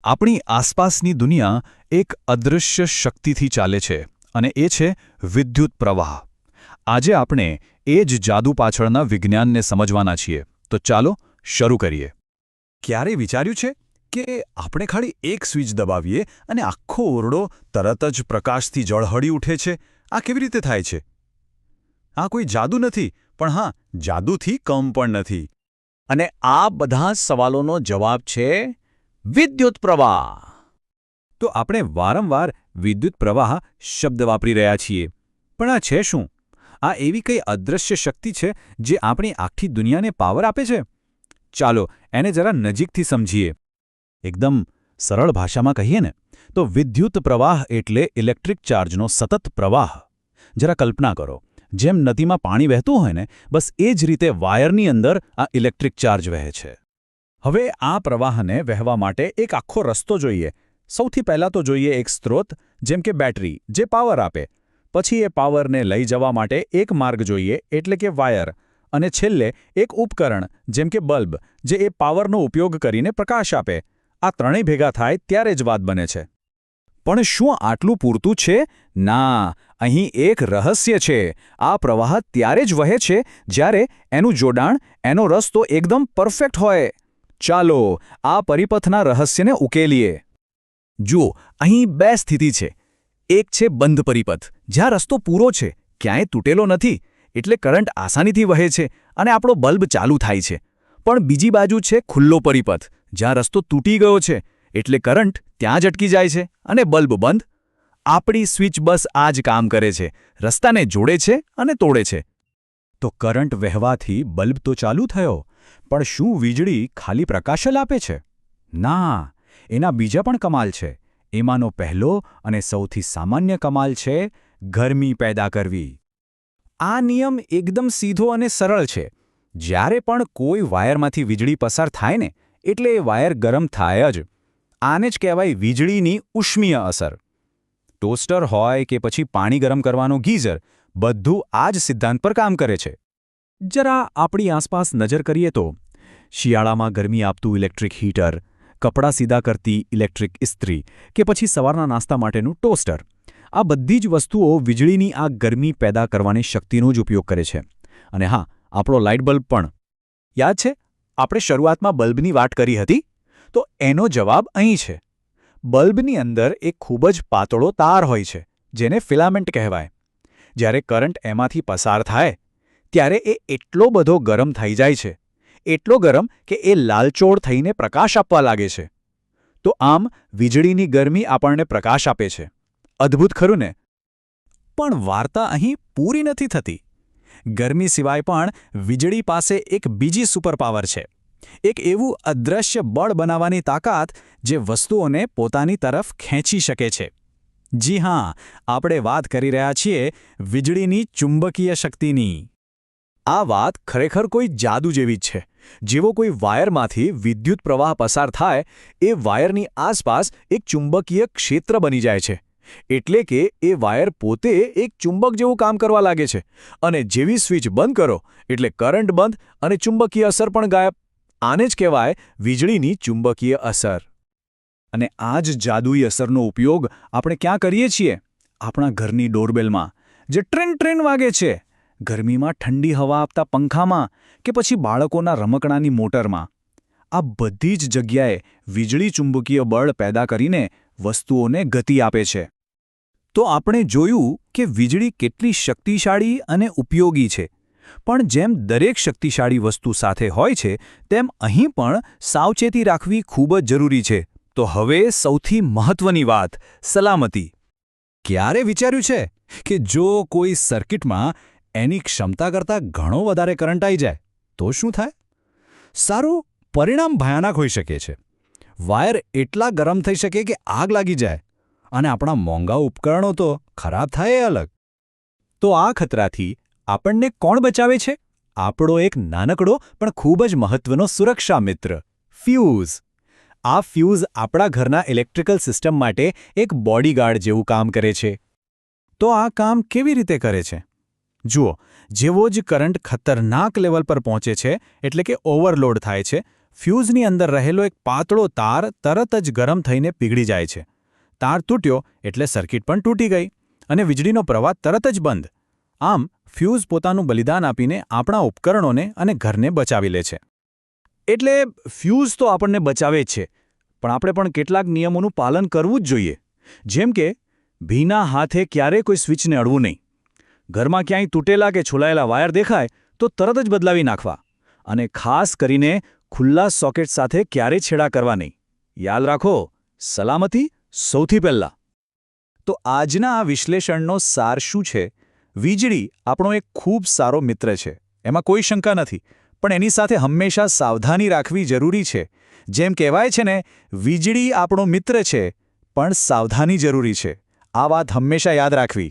આપણી આસપાસની દુનિયા એક અદૃશ્ય શક્તિથી ચાલે છે અને એ છે વિદ્યુત પ્રવાહ. આજે આપણે એ જ જાદુ પાછળના વિજ્ઞાનને સમજવાના છીએ. તો ચાલો શરૂ કરીએ. ક્યારે વિચાર્યું છે કે આપણે ખાલી એક સ્વિચ દબાવીએ અને આખો ઓરડો તરત જ પ્રકાશથી ઝળહળી ઉઠે છે? આ કેવી રીતે થાય છે? આ કોઈ જાદુ નથી, પણ હા, જાદુથી કમ પણ નથી. અને આ બધા સવાલોનો જવાબ છે વિદ્યુત પ્રવાહ. તો આપણે વારંવાર વિદ્યુત પ્રવાહ શબ્દ વાપરી રહ્યા છીએ, પણ આ છે શું? આ એવી કઈ અદૃશ્ય શક્તિ છે જે આપણી આખી દુનિયાને પાવર આપે છે? ચાલો એને જરા નજીકથી સમજીએ. એકદમ સરળ ભાષામાં કહીએ ને તો વિદ્યુત પ્રવાહ એટલે ઇલેક્ટ્રિક ચાર્જનો સતત પ્રવાહ. જરા કલ્પના કરો, જેમ નદીમાં પાણી વહેતું હોય ને, બસ એ જ રીતે વાયરની અંદર આ ઇલેક્ટ્રિક ચાર્જ વહે છે. હવે આ પ્રવાહને વહેવા માટે એક આખો રસ્તો જોઈએ. સૌથી પહેલાં તો જોઈએ એક સ્ત્રોત, જેમ કે બેટરી, જે પાવર આપે. પછી એ પાવરને લઈ જવા માટે એક માર્ગ જોઈએ, એટલે કે વાયર. અને છેલ્લે એક ઉપકરણ, જેમ કે બલ્બ, જે એ પાવરનો ઉપયોગ કરીને પ્રકાશ આપે. આ ત્રણેય ભેગા થાય ત્યારે જ વાત બને છે. પણ શું આટલું પૂરતું છે? ના, અહીં એક રહસ્ય છે. આ પ્રવાહ ત્યારે જ વહે છે જ્યારે એનું જોડાણ, એનો રસ્તો એકદમ પરફેક્ટ હોય. ચાલો આ પરિપથના રહસ્યને ઉકેલીએ. જુઓ, અહીં બે સ્થિતિ છે. એક છે બંધ પરિપથ, જ્યાં રસ્તો પૂરો છે, ક્યાંય તૂટેલો નથી, એટલે કરંટ આસાનીથી વહે છે અને આપણો બલ્બ ચાલુ થાય છે. પણ બીજી બાજુ છે ખુલ્લો પરિપથ, જ્યાં રસ્તો તૂટી ગયો છે, એટલે કરંટ ત્યાં જ અટકી જાય છે અને બલ્બ બંધ. આપણી સ્વિચ બસ આ જ કામ કરે છે, રસ્તાને જોડે છે અને તોડે છે. તો કરંટ વહેવાથી બલ્બ તો ચાલુ થયો, પણ શું વીજળી ખાલી પ્રકાશ જ આપે છે? ના, એના બીજા પણ કમાલ છે. એમાંનો પહેલો અને સૌથી સામાન્ય કમાલ છે ગરમી પેદા કરવી. આ નિયમ એકદમ સીધો અને સરળ છે. જ્યારે પણ કોઈ વાયરમાંથી વીજળી પસાર થાય ને, એટલે એ વાયર ગરમ થાય જ. આને જ કહેવાય વીજળીની ઉષ્મીય અસર. ટોસ્ટર હોય કે પછી પાણી ગરમ કરવાનો ગીઝર, બધું આ જ સિદ્ધાંત પર કામ કરે છે. જરા આપણી આસપાસ નજર કરીએ તો શિયાળામાં ગરમી આપતું ઇલેક્ટ્રિક હીટર, કપડાં સીધા કરતી ઇલેક્ટ્રિક ઇસ્ત્રી કે પછી સવારના નાસ્તા માટેનું ટોસ્ટર, આ બધી જ વસ્તુઓ વીજળીની આ ગરમી પેદા કરવાની શક્તિનો જ ઉપયોગ કરે છે. અને હા, આપણો લાઇટ બલ્બ પણ. યાદ છે આપણે શરૂઆતમાં બલ્બની વાત કરી હતી? તો એનો જવાબ અહીં છે. બલ્બની અંદર એક ખૂબ જ પાતળો તાર હોય છે, જેને ફિલામેન્ટ કહેવાય. જ્યારે કરંટ એમાંથી પસાર થાય, ત્યારે એ એટલો બધો ગરમ થઈ જાય છે, એટલો ગરમ કે એ લાલચોળ થઈને પ્રકાશ આપવા લાગે છે. તો આમ વીજળીની ગરમી આપણને પ્રકાશ આપે છે. અદ્ભુત ખરું ને? પણ વાર્તા અહીં પૂરી નથી થતી. ગરમી સિવાય પણ વીજળી પાસે એક બીજી સુપરપાવર છે. એક એવું અદૃશ્ય બળ બનાવવાની તાકાત જે વસ્તુઓને પોતાની તરફ ખેંચી શકે છે. જી હા, આપણે વાત કરી રહ્યા છીએ વીજળીની ચુંબકીય શક્તિની. આ વાત ખરેખર કોઈ જાદુ જેવી જ છે. જેવો કોઈ વાયરમાંથી વિદ્યુત પ્રવાહ પસાર થાય, એ વાયરની આસપાસ એક ચુંબકીય ક્ષેત્ર બની જાય છે. એટલે કે એ વાયર પોતે એક ચુંબક જેવું કામ કરવા લાગે છે. અને જેવી સ્વિચ બંધ કરો, એટલે કરંટ બંધ અને ચુંબકીય અસર પણ ગાયબ. આને જ કહેવાય વીજળીની ચુંબકીય અસર. અને આ જ જાદુઈ અસરનો ઉપયોગ આપણે ક્યાં કરીએ છીએ? આપણા ઘરની ડોરબેલમાં, જે ટ્રેન ટ્રેન વાગે છે, ગરમીમાં ઠંડી હવા આપતા પંખામાં, કે પછી બાળકોના રમકડાની મોટરમાં. આ બધી જ જગ્યાએ વીજળી ચુંબકીય બળ પેદા કરીને વસ્તુઓને ગતિ આપે છે. તો આપણે જોયું કે વીજળી કેટલી શક્તિશાળી અને ઉપયોગી છે. પણ જેમ દરેક શક્તિશાળી વસ્તુ સાથે હોય છે, તેમ અહીં પણ સાવચેતી રાખવી ખૂબ જ જરૂરી છે. તો હવે સૌથી મહત્વની વાત, સલામતી. ક્યારે વિચાર્યું છે કે જો કોઈ સર્કિટમાં એની ક્ષમતા કરતાં ઘણો વધારે કરંટ આવી જાય તો શું થાય? સારું પરિણામ ભયાનક હોઈ શકે છે. વાયર એટલા ગરમ થઈ શકે કે આગ લાગી જાય, અને આપણા મોંઘા ઉપકરણો તો ખરાબ થાય એ અલગ. તો આ ખતરાથી આપણને કોણ બચાવે છે? આપણો એક નાનકડો પણ ખૂબ જ મહત્વનો સુરક્ષા મિત્ર, ફ્યુઝ. આ ફ્યુઝ આપણા ઘરના ઇલેક્ટ્રિકલ સિસ્ટમ માટે એક બોડીગાર્ડ જેવું કામ કરે છે. તો આ કામ કેવી રીતે કરે છે? જુઓ, જેવો જ કરંટ ખતરનાક લેવલ પર પહોંચે છે, એટલે કે ઓવરલોડ થાય છે, ફ્યુઝની અંદર રહેલો એક પાતળો તાર તરત જ ગરમ થઈને પીગળી જાય છે. તાર તૂટ્યો એટલે સર્કિટ પણ તૂટી ગઈ અને વીજળીનો પ્રવાહ તરત જ બંધ. આમ ફ્યુઝ પોતાનું બલિદાન આપીને આપણા ઉપકરણોને અને ઘરને બચાવી લે છે. એટલે ફ્યુઝ તો આપણને બચાવે જ છે, પણ આપણે પણ કેટલાક નિયમોનું પાલન કરવું જ જોઈએ. જેમ કે ભીના હાથે ક્યારેય કોઈ સ્વિચને અડવું નહીં. ઘરમાં ક્યાંય તૂટેલા કે છોલાયેલા વાયર દેખાય તો તરત જ બદલાવી નાખવા. અને ખાસ કરીને ખુલ્લા સોકેટ સાથે ક્યારેય છેડા કરવા નહીં. યાદ રાખો, સલામતી સૌથી પહેલાં. તો આજના આ વિશ્લેષણનો સાર શું છે? વીજળી આપણો એક ખૂબ સારો મિત્ર છે, એમાં કોઈ શંકા નથી, પણ એની સાથે હંમેશા સાવધાની રાખવી જરૂરી છે. જેમ કહેવાય છે ને, વીજળી આપણો મિત્ર છે, પણ સાવધાની જરૂરી છે. આ વાત હંમેશા યાદ રાખવી.